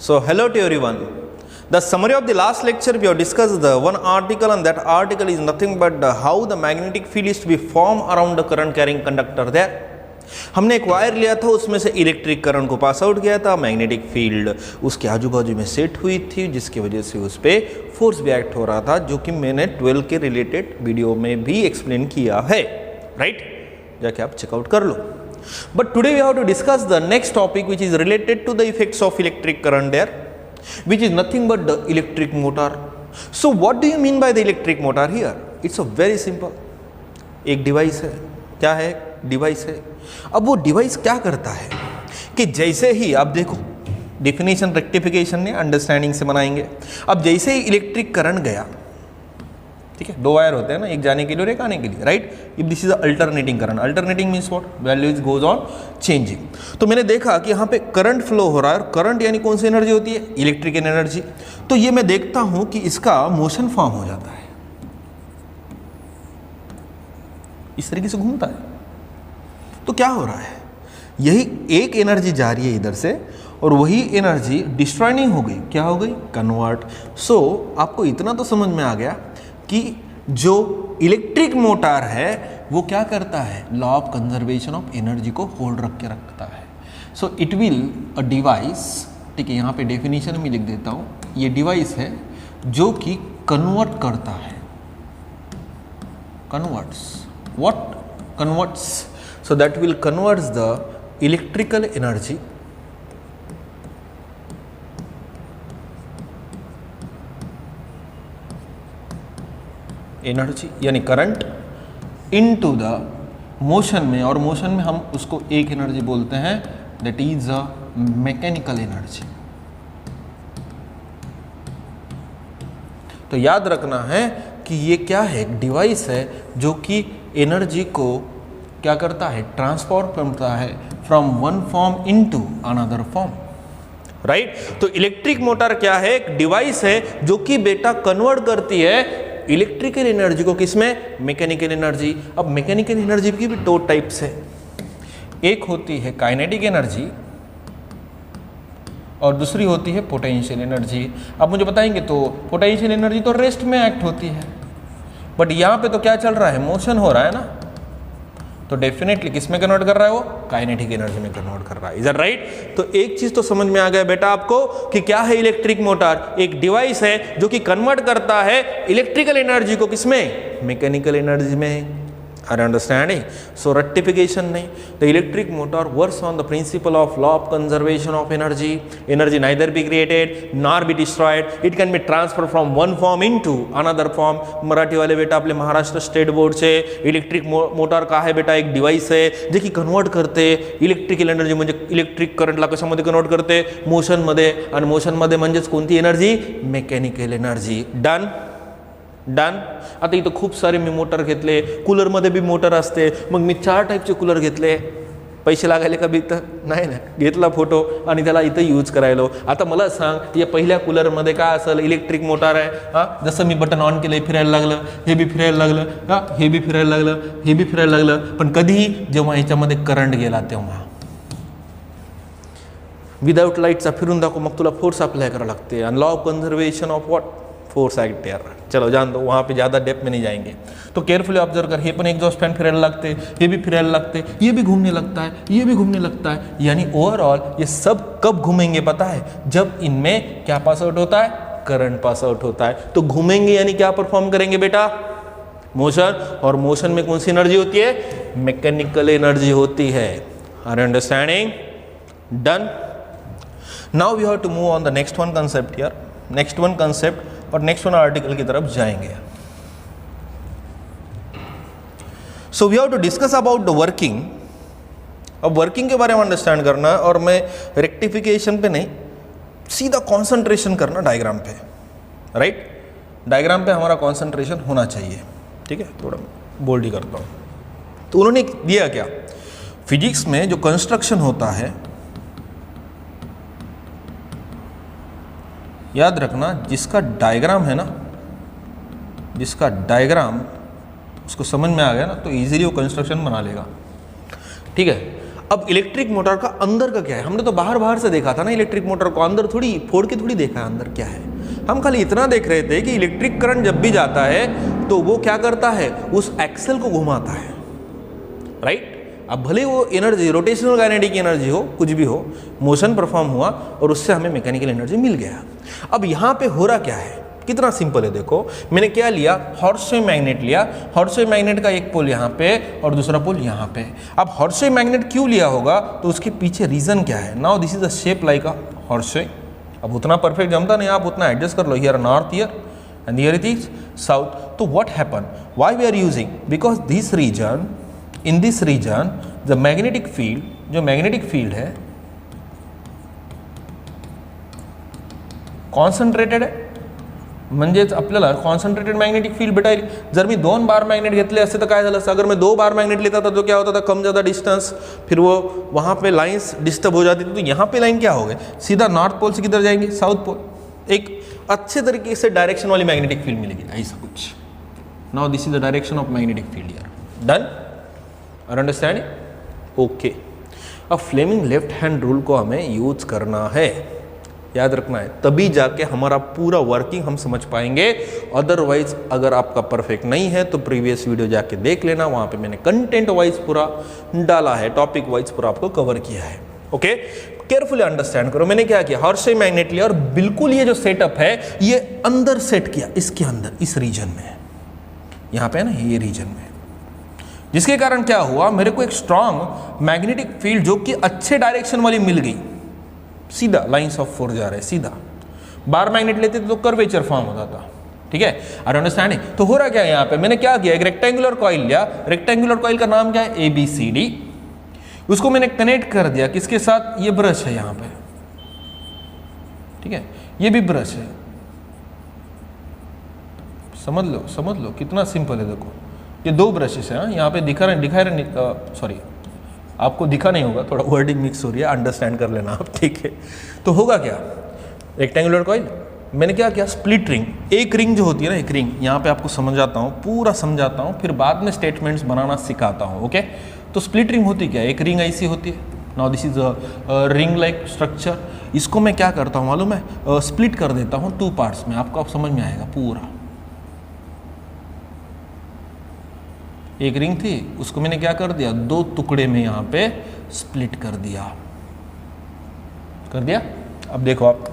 So hello to everyone. The summary of the last lecture we have discussed the one article, and that article is nothing but how the magnetic field is to be formed around the current carrying conductor there. हमने एक wire लिया था, उसमें से electric current को pass out किया था, magnetic field उसके आजू बाजू में सेट हुई थी, जिसकी वजह से उस पर फोर्स भी एक्ट हो रहा था, जो कि मैंने 12 के रिलेटेड वीडियो में भी एक्सप्लेन किया है, राइट? जाके आप चेकआउट कर लो. But today we have to discuss the next topic, which is related to the effects of electric current there, which is nothing but the electric motor. So what do you mean by the electric motor here? It's a very simple. एक device है. क्या है? Device है. अब वो device क्या करता है कि जैसे ही आप देखो, डेफिनेशन रेक्टिफिकेशन ने अंडरस्टैंडिंग से बनाएंगे. अब जैसे ही इलेक्ट्रिक करंट गया, ठीक है, दो वायर होते हैं ना, एक जाने के लिए और एक आने के लिए, right? If this is alternating current, alternating means what? Values goes on changing. तो मैंने देखा कि यहाँ पे करंट फ्लो हो रहा है, और करंट यानी कौन सी एनर्जी होती है? Electrical energy. तो ये मैं देखता हूं कि इसका मोशन फॉर्म हो जाता है, इस तरीके से घूमता है. तो क्या हो रहा है? यही एक एनर्जी जा रही है इधर से, और वही एनर्जी डिस्ट्रॉय नहीं हो गई. क्या हो गई? कन्वर्ट. सो आपको इतना तो समझ में आ गया कि जो इलेक्ट्रिक मोटर है वो क्या करता है? Law of conservation of energy को होल्ड रख के रखता है. So it will a device, ठीक है, यहाँ पे डेफिनेशन में लिख देता हूँ, ये डिवाइस है जो कि कन्वर्ट करता है. Converts. What? Converts. So that will converts the electrical energy यानी करंट इनटू द मोशन में, और मोशन में हम उसको एक एनर्जी बोलते हैं, that is a mechanical energy. तो याद रखना है कि ये क्या है? एक डिवाइस है जो कि एनर्जी को क्या करता है? ट्रांसफॉर्म करता है from one form into another form, right? तो इलेक्ट्रिक मोटर क्या है? एक डिवाइस है जो कि बेटा कन्वर्ट करती है इलेक्ट्रिकल एनर्जी को किसमें? Mechanical energy. अब मैकेनिकल एनर्जी की भी दो टाइप्स है. एक होती है काइनेटिक एनर्जी और दूसरी होती है पोटेंशियल एनर्जी. आप मुझे बताएंगे तो पोटेंशियल एनर्जी तो रेस्ट में एक्ट होती है, बट यहाँ पे तो क्या चल रहा है? मोशन हो रहा है ना, तो डेफिनेटली किस में कन्वर्ट कर रहा है वो? काइनेटिक एनर्जी में कन्वर्ट कर रहा है. Is that right? तो एक चीज तो समझ में आ गया बेटा आपको कि क्या है इलेक्ट्रिक मोटर? एक डिवाइस है जो कि कन्वर्ट करता है इलेक्ट्रिकल एनर्जी को किसमें? मैकेनिकल एनर्जी में. Are understanding? सो रेक्टिफिकेशन नहीं. The electric motor works on the principle of law of conservation of energy. Energy neither be created nor be destroyed, it can be transfer from one form into another form. Marathi वाले बेटा आपले Maharashtra state board से electric motor का है बेटा एक device है जे की कन्वर्ट करते इलेक्ट्रिकल एनर्जी, म्हणजे इलेक्ट्रिक करंटला कशामध्ये कन्वर्ट करते? मोशनमध्ये. आणि मोशनमध्ये म्हणजेच कोणती energy? Mechanical energy. Done? Done. आता इथं खूप सारे मी मोटर घेतले, कूलरमध्ये बी मोटर असते, मग मी 4 टाईपचे कूलर घेतले. पैसे लागायले का बी? तर नाही ना, घेतला फोटो आणि त्याला इथं यूज करायलो. आता मला सांग, या पहिल्या कूलरमध्ये काय असेल? इलेक्ट्रिक मोटर आहे. हां, जसं मी बटन ऑन केलं फिरायला लागलं, हे बी फिरायला लागलं, हां, हे बी फिरायला लागलं, हे बी फिरायला लागलं. पण कधी? जेव्हा ह्याच्यामध्ये करंट गेला तेव्हा. विदाउट लाईटचा फिरून दाखव, मग तुला फोर्स अप्लाय करावं लागते. आणि law of conservation of what? Force act यार. चलो जान दो, वहाँ पे ज़्यादा डेप्थ में नहीं जाएंगे. तो केयरफुली ऑब्जर्व कर. हे पण एग्जॉस्ट फैन फिरायला लागते, ये भी फिरायला लगते, ये भी घूमने लगता है, ये भी घूमने लगता है. यानी ओवरऑल ये सब कब घूमेंगे पता है? जब इनमें क्या पास आउट होता है? करंट पास आउट होता है. तो घूमेंगे यानी क्या परफॉर्म करेंगे बेटा? मोशन. और मोशन में कौन सी एनर्जी होती है? मैकेनिकल एनर्जी होती है. Are understanding? Done. Now we have to move on the next one concept here. Next one concept और नेक्स्ट वन आर्टिकल की तरफ जाएंगे. So we have to discuss about the working. अब working के बारे में अंडरस्टैंड करना है, और मैं रेक्टिफिकेशन पे नहीं, सीधा कंसंट्रेशन करना डायग्राम पे, राइट? डायग्राम पे हमारा कंसंट्रेशन होना चाहिए, ठीक है? थोड़ा बोल्ड ही करता हूँ. तो उन्होंने दिया क्या? फिजिक्स में जो कंस्ट्रक्शन होता है, याद रखना, जिसका डायग्राम है ना, जिसका डायग्राम उसको समझ में आ गया ना, तो इजीली वो कंस्ट्रक्शन बना लेगा, ठीक है? अब इलेक्ट्रिक मोटर का अंदर का क्या है, हमने तो बाहर से देखा था ना इलेक्ट्रिक मोटर को, अंदर थोड़ी फोड़ के थोड़ी देखा है अंदर क्या है। हम खाली इतना देख रहे थे कि इलेक्ट्रिक करंट जब भी जाता है तो वो क्या करता है, उस एक्सेल को घुमाता है, राइट। अब भले वो एनर्जी रोटेशनल काइनेटिक एनर्जी हो, कुछ भी हो, मोशन परफॉर्म हुआ और उससे हमें मैकेनिकल एनर्जी मिल गया। अब यहाँ पे हो रहा क्या है, कितना सिंपल है। देखो मैंने क्या लिया, हॉर्सवे मैग्नेट लिया। हॉर्सवे मैग्नेट का एक पोल यहाँ पे और दूसरा पोल यहाँ पे। अब हॉर्सवे मैग्नेट क्यों लिया होगा, तो उसके पीछे रीजन क्या है। Now this is the shape like a horseshoe. अब उतना परफेक्ट जमता नहीं, आप उतना एडजस्ट कर लो, here north here and here it is south. तो what happen, why we are using, because this region, in this region the magnetic field, जो मैग्नेटिक फील्ड है कॉन्सन्ट्रेटेड आहे, म्हणजेच आपल्याला कॉन्सन्ट्रेटेड मॅग्नेटिक फील्ड भेटायली। जर मी 2 बार मॅग्नेट घेतले असते तर काय झालं असतं, अगर मैं 2 बार मैग्नेट लेता था तो क्या होता था, कम ज़्यादा डिस्टेंस, फिर वो वहाँ पे लाइंस डिस्टर्ब हो जाती थी। तो यहाँ पे लाइन क्या हो गए, सीधा नॉर्थ पोल से किधर जाएंगे, साउथ पोल। एक अच्छे तरीके से डायरेक्शन वाली मैग्नेटिक फील्ड मिलेगी, ऐसा कुछ। Now this is the direction of magnetic field here, done, are understanding, okay. अब फ्लेमिंग लेफ्ट हैंड रूल को हमें यूज करना है, याद रखना है, तभी जाके हमारा पूरा वर्किंग हम समझ पाएंगे। अदरवाइज अगर आपका परफेक्ट नहीं है तो प्रीवियस वीडियो जाके देख लेना, वहां पे मैंने कंटेंट वाइज पूरा डाला है, टॉपिक वाइज पूरा आपको कवर किया है। ओके, केयरफुली अंडरस्टैंड करो। मैंने क्या किया, हॉर्सवे मैग्नेट लिया और बिल्कुल ये जो सेटअप है ये अंदर सेट किया, इसके अंदर, इस रीजन में, यहाँ पे है ना ये रीजन में, जिसके कारण क्या हुआ, मेरे को एक स्ट्रॉन्ग मैग्नेटिक फील्ड जो कि अच्छे डायरेक्शन वाली मिल गई। सीधा लाइंस ऑफ फोर्स जा रहे हैं सीधा। बार मैग्नेट लेते थे तो कर्वेचर फॉर्म होता था, ठीक है, आर अंडरस्टैंडिंग। तो हो रहा क्या है यहाँ पे, मैंने क्या किया, एक रेक्टेंगुलर कॉइल लिया। रेक्टेंगुलर कॉइल का नाम क्या है, ABCD। उसको मैंने कनेक्ट कर दिया किसके साथ, ये ब्रश है यहाँ पे, ठीक है, ये भी ब्रश है। समझ लो कितना सिंपल है। देखो ये 2 ब्रशेस है, यहाँ पे दिखा रहे, सॉरी आपको दिखा नहीं होगा, थोड़ा वर्डिंग मिक्स हो रही है, अंडरस्टैंड कर लेना आप, ठीक है। तो होगा क्या, रेक्टेंगुलर कॉइल, मैंने क्या किया, स्प्लिट रिंग। एक रिंग जो होती है ना, एक रिंग, यहाँ पे आपको समझाता हूँ, पूरा समझाता हूँ, फिर बाद में स्टेटमेंट्स बनाना सिखाता हूँ, ओके। तो स्प्लिट रिंग होती क्या है, एक रिंग ऐसी होती है। Now this is a ring like structure. इसको मैं क्या करता हूँ मालूम है, स्प्लिट कर देता हूँ 2 पार्ट्स में, आपको समझ में आएगा पूरा। एक रिंग थी, उसको मैंने क्या कर दिया, 2 टुकड़े में यहाँ पे स्प्लिट कर दिया। अब देखो आप,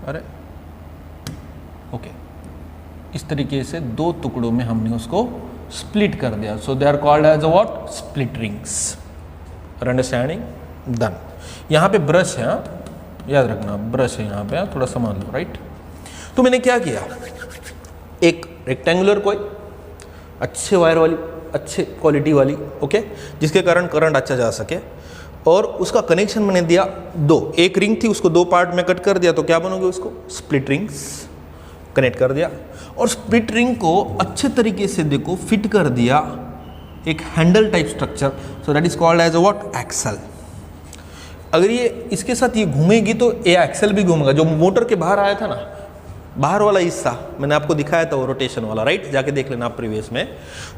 अरे ओके, इस तरीके से 2 टुकड़ों में हमने उसको स्प्लिट कर दिया। So they are called as what, split rings, are understanding, done. यहाँ पे ब्रश है, याद रखना ब्रश है यहाँ पे, थोड़ा समझ लो, राइट। तो मैंने क्या किया, एक रेक्टेंगुलर कॉइल, अच्छे वायर वाली, अच्छे क्वालिटी वाली, ओके, जिसके कारण करंट अच्छा जा सके, और उसका कनेक्शन मैंने दिया 2। एक रिंग थी, उसको 2 पार्ट में कट कर दिया, तो क्या बनोगे उसको, स्प्लिट रिंग्स, कनेक्ट कर दिया। और स्प्लिट रिंग को अच्छे तरीके से देखो फिट कर दिया एक handle type structure, so that is called as what, axle. अगर ये इसके साथ ये घूमेगी तो ये एक्सल भी घूमेगा। जो मोटर के बाहर आया था ना, बाहर वाला हिस्सा मैंने आपको दिखाया था, वो रोटेशन वाला, राइट, जाके देख लेना आप प्रीवियस में।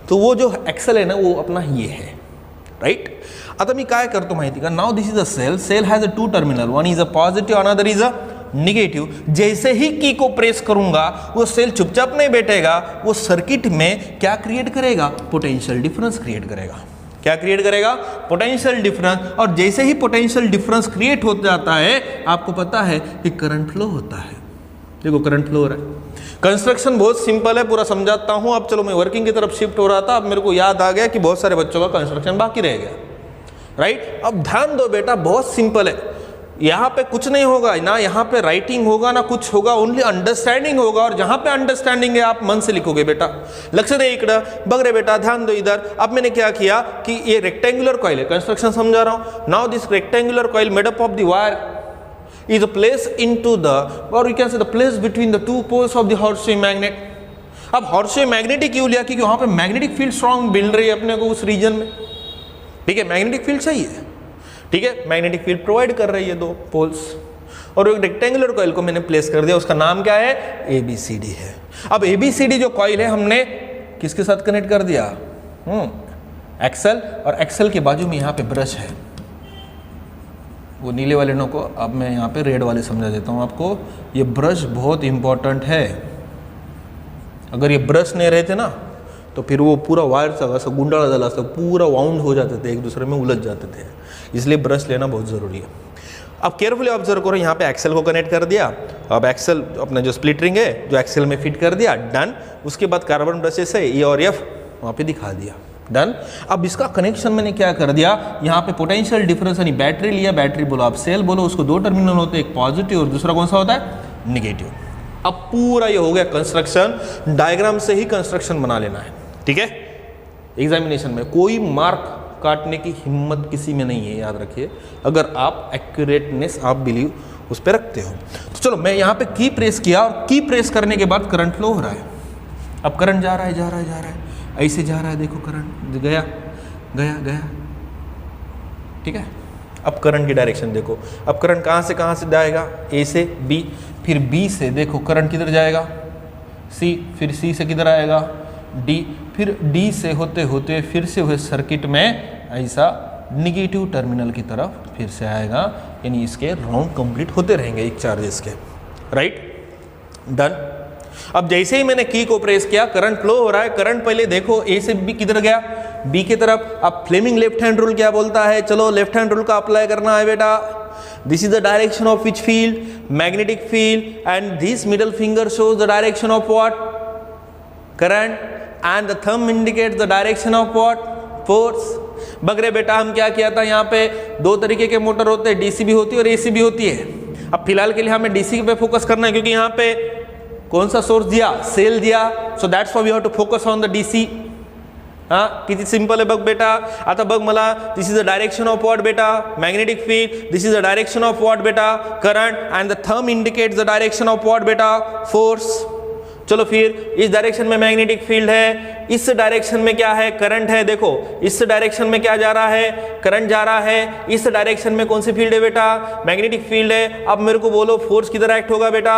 तो वो जो एक्सल है ना, वो अपना ये है, राइट। आता मी काय करतो माहिती का, now this is a cell, cell has a 2 terminal, one is a positive, another is a negative. जैसे ही की को प्रेस करूंगा, वो सेल चुपचाप नहीं बैठेगा, वो सर्किट में क्या क्रिएट करेगा, पोटेंशियल डिफरेंस क्रिएट करेगा। क्या क्रिएट करेगा, पोटेंशियल डिफरेंस। और जैसे ही पोटेंशियल डिफरेंस क्रिएट हो जाता है, आपको पता है कि करंट फ्लो होता है। देखो करंट फ्लो हो रहा है। कंस्ट्रक्शन बहुत सिंपल है, पूरा समझाता हूं। अब चलो मैं वर्किंग की तरफ शिफ्ट हो रहा था, अब मेरे को याद आ गया कि बहुत सारे बच्चों का कंस्ट्रक्शन बाकी रह गया, राइट। अब ध्यान दो बेटा, बहुत सिंपल है, यहाँ पे कुछ नहीं होगा ना, यहाँ पे राइटिंग होगा ना कुछ होगा, ओनली अंडरस्टैंडिंग होगा। और जहां पे अंडरस्टैंडिंग है आप मन से लिखोगे बेटा। लक्ष दे इकड़ा, बग रे बेटा, ध्यान दो इधर। अब मैंने क्या किया कि ये रेक्टेंगुलर कॉइल है, कंस्ट्रक्शन समझा रहा हूं। Now this rectangular coil made up of the wire is placed into the, or you can say the place between the 2 poles of the Horseshoe magnet. अब Horseshoe magnetic क्यों लिया, क्योंकि वहां पे मैग्नेटिक फील्ड स्ट्रॉन्ग मिल रही है अपने को उस रीजन में, ठीक है। मैग्नेटिक फील्ड सही है, ठीक है, मैग्नेटिक फील्ड प्रोवाइड कर रही है 2 पोल्स। और एक रेक्टेंगुलर कॉइल को मैंने प्लेस कर दिया, उसका नाम क्या है, ABCD है। अब ABCD जो कॉइल है हमने किसके साथ कनेक्ट कर दिया, एक्सेल, और एक्सेल के बाजू में यहाँ पे ब्रश है, वो नीले वाले नो को अब मैं यहाँ पे रेड वाले समझा देता हूँ आपको। ये ब्रश बहुत इंपॉर्टेंट है, अगर ये ब्रश नहीं रहते ना तो फिर वो पूरा वायर सा वैसा गुंडाला जला सा पूरा वाउंड हो जाते थे, एक दूसरे में उलझ जाते थे, इसलिए ब्रश लेना बहुत ज़रूरी है। अब केयरफुली ऑब्जर्व करो, यहाँ पे एक्सेल को कनेक्ट कर दिया, अब एक्सेल अपना जो स्प्लिट रिंग है जो एक्सेल में फिट कर दिया, डन। उसके बाद कार्बन ब्रशेस है E और F वहाँ पे दिखा दिया, डन। अब इसका कनेक्शन मैंने क्या कर दिया, यहाँ पे पोटेंशियल डिफरेंस यानी बैटरी लिया, बैटरी बोलो आप सेल बोलो, उसको दो टर्मिनल होते हैं, एक पॉजिटिव और दूसरा कौन सा होता है, निगेटिव। अब पूरा ये हो गया कंस्ट्रक्शन, डायग्राम से ही कंस्ट्रक्शन बना लेना है, ठीक है। एग्जामिनेशन में कोई मार्क काटने की हिम्मत किसी में नहीं है, याद रखिए, अगर आप एक्यूरेटनेस आप बिलीव उस पर रखते हो। तो चलो मैं यहाँ पे की प्रेस किया, और की प्रेस करने के बाद करंट फ्लो हो रहा है। अब करंट जा रहा है जा रहा है जा रहा है, ऐसे जा रहा है, देखो करंट गया गया गया, ठीक है। अब करंट की डायरेक्शन देखो, अब करंट कहाँ से जाएगा, ए से बी, फिर बी से देखो करंट किधर जाएगा, सी, फिर सी से किधर आएगा, डी, फिर डी से होते होते फिर से हुए सर्किट में ऐसा निगेटिव टर्मिनल की तरफ फिर से आएगा, यानी इसके राउंड कंप्लीट होते रहेंगे एक चार्जेस के, राइट, डन। अब जैसे ही मैंने की को प्रेस किया, करंट फ्लो हो रहा है, करंट पहले देखो ए से बी किधर गया, बी की तरफ। अब फ्लेमिंग लेफ्ट हैंड रूल क्या बोलता है, चलो लेफ्ट हैंड रूल का अप्लाई करना है बेटा। This is the direction of which field, magnetic field, and this middle finger shows the direction of what, current, and the thumb indicates the direction of what, force. बगरे बेटा हम क्या किया था, यहाँ पे दो तरीके के मोटर होते हैं, डीसी भी होती है और एसी भी होती है। अब फिलहाल के लिए हमें डीसी पे फोकस करना है, क्योंकि यहाँ पे कौन सा सोर्स दिया, सेल दिया, so that's why we have to focus on the DC. हाँ, किती सिंपल आहे बघ बेटा। आता बघ मला, this is the direction of what बेटा, magnetic field, this is the direction of what बेटा, current, and the thumb indicates the direction of what बेटा, फोर्स। चलो फिर इस डायरेक्शन में मैग्नेटिक फील्ड है, इस डायरेक्शन में क्या है, करंट है, देखो इस डायरेक्शन में क्या जा रहा है, करंट जा रहा है, इस डायरेक्शन में कौन सी फील्ड है बेटा, मैग्नेटिक फील्ड है। अब मेरे को बोलो फोर्स किधर एक्ट होगा बेटा,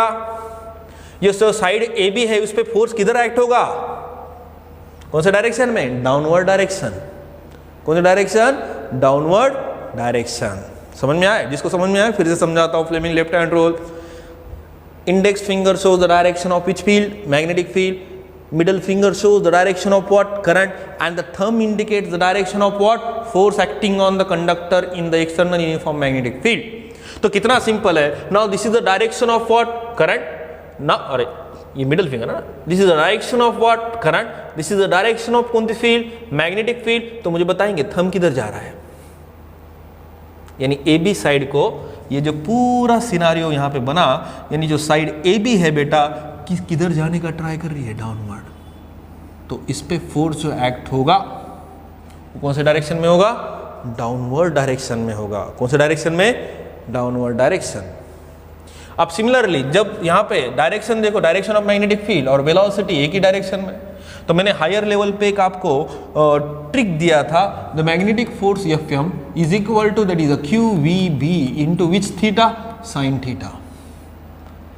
ये जो साइड ए बी है उस पर फोर्स किधर एक्ट होगा, कौन से डायरेक्शन में, डाउनवर्ड डायरेक्शन। कौन सा डायरेक्शन, डाउनवर्ड डायरेक्शन। समझ में आए, जिसको समझ में आए फिर से समझाता हूं। Fleming left hand rule, index finger shows the direction of which field, magnetic field, middle finger shows the direction of what, current, and the thumb indicates the direction of what, force acting on the conductor in the external uniform magnetic field। तो कितना simple है। now this is the direction of what, current, now अरे ये middle finger ना, this is the direction of what, current, this is the direction of कौन सी field, magnetic field. तो मुझे बताएंगे थंब किधर जा रहा है, यानी ए बी साइड को, ये जो पूरा सिनारियो यहाँ पे बना, यानी जो साइड ए बी है बेटा किधर जाने का ट्राई कर रही है, डाउनवर्ड। तो इस पे फोर्स जो एक्ट होगा वो कौन से डायरेक्शन में होगा, डाउनवर्ड डायरेक्शन में होगा। कौन से डायरेक्शन में, डाउनवर्ड डायरेक्शन। अब सिमिलरली जब यहाँ पे डायरेक्शन देखो, डायरेक्शन ऑफ मैग्नेटिक फील्ड और वेलोसिटी एक ही डायरेक्शन में, तो मैंने हायर लेवल पे एक आपको ट्रिक दिया था, the magnetic force Fm is equal to that is QVB into which theta, sine theta,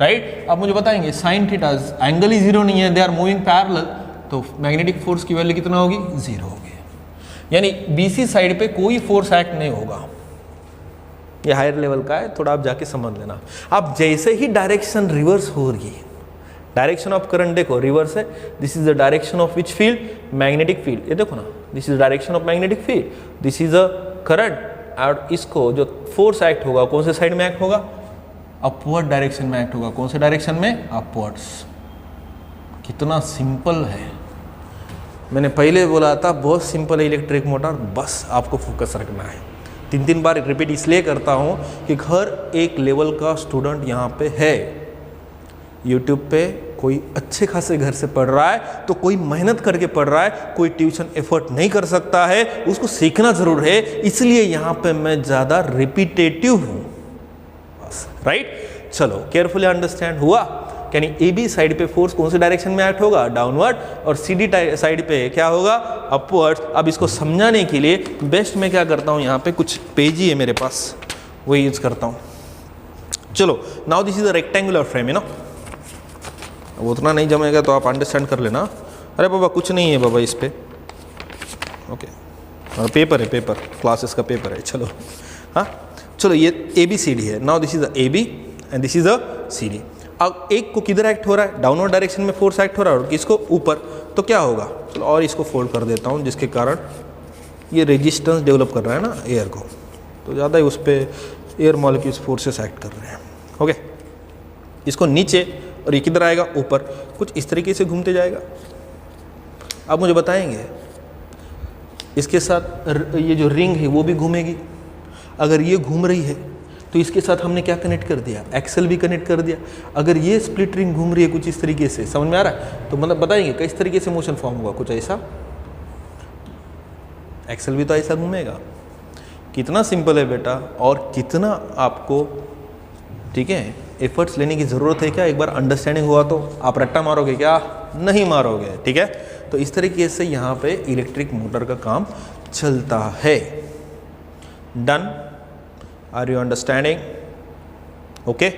right. अब मुझे बताएंगे साइन थीटा एंगल ही जीरो नहीं है, दे आर मूविंग पैरेलल, तो मैग्नेटिक फोर्स की वैल्यू कितना होगी, जीरो होगी, यानी BC साइड पे कोई फोर्स एक्ट नहीं होगा। ये हायर लेवल का है, थोड़ा आप जाके समझ लेना। अब जैसे ही डायरेक्शन रिवर्स हो रही है, डायरेक्शन ऑफ करंट देखो रिवर्स है, this is the direction of which field, magnetic field, ये देखो ना, this is the direction of magnetic field, this is a current, और इसको जो फोर्स एक्ट होगा कौन से साइड में एक्ट होगा, अपवर्ड डायरेक्शन में एक्ट होगा। कौन से डायरेक्शन में, अपवर्ड्स। कितना सिंपल है, मैंने पहले बोला था बहुत सिंपल है इलेक्ट्रिक मोटर, बस आपको फोकस रखना है। 3 बार रिपीट इसलिए करता हूँ कि हर एक लेवल का स्टूडेंट यहाँ पे है। यूट्यूब पे कोई अच्छे खासे घर से पढ़ रहा है, तो कोई मेहनत करके पढ़ रहा है, कोई ट्यूशन एफर्ट नहीं कर सकता है, उसको सीखना जरूर है, इसलिए यहाँ पे मैं ज़्यादा रिपीटेटिव हूँ, राइट। चलो केयरफुली अंडरस्टैंड हुआ, यानी ए बी साइड पे फोर्स कौन से डायरेक्शन में एक्ट होगा, डाउनवर्ड, और सी डी साइड पे क्या होगा, अपवर्ड। अब इसको समझाने के लिए बेस्ट मैं क्या करता हूँ, यहाँ पे कुछ पेज ही है मेरे पास, वही यूज करता हूँ। चलो now this is a rectangular frame है ना, वो उतना नहीं जमेगा तो आप अंडरस्टैंड कर लेना। अरे बाबा कुछ नहीं है बाबा इस पे, ओके और पेपर है, पेपर क्लासेस का पेपर है। चलो हाँ, चलो ये ABCD है। Now this is a AB and this is a CD। अब एक को किधर एक्ट हो रहा है, डाउनवर्ड डायरेक्शन में फोर्स एक्ट हो रहा है, और किसको ऊपर, तो क्या होगा, चलो और इसको फोल्ड कर देता हूँ, जिसके कारण ये रेजिस्टेंस डेवलप कर रहा है ना एयर को, तो ज़्यादा ही उस पर एयर मॉलिक्यूल्स फोर्सेस एक्ट कर रहे हैं। ओके, इसको नीचे और ये किधर आएगा, ऊपर, कुछ इस तरीके से घूमते जाएगा। आप मुझे बताएंगे इसके साथ ये जो रिंग है वो भी घूमेगी। अगर ये घूम रही है तो इसके साथ हमने क्या कनेक्ट कर दिया, एक्सेल भी कनेक्ट कर दिया। अगर ये स्प्लिट रिंग घूम रही है कुछ इस तरीके से, समझ में आ रहा है, तो मतलब बताएंगे किस तरीके से मोशन फॉर्म हुआ, कुछ ऐसा, एक्सेल भी तो ऐसा घूमेगा। कितना सिंपल है बेटा, और कितना आपको, ठीक है, एफर्ट्स लेने की ज़रूरत है क्या। एक बार अंडरस्टैंडिंग हुआ तो आप रट्टा मारोगे क्या, नहीं मारोगे। ठीक है, तो इस तरीके से यहाँ पे इलेक्ट्रिक मोटर का काम चलता है। Done, are you understanding? Okay.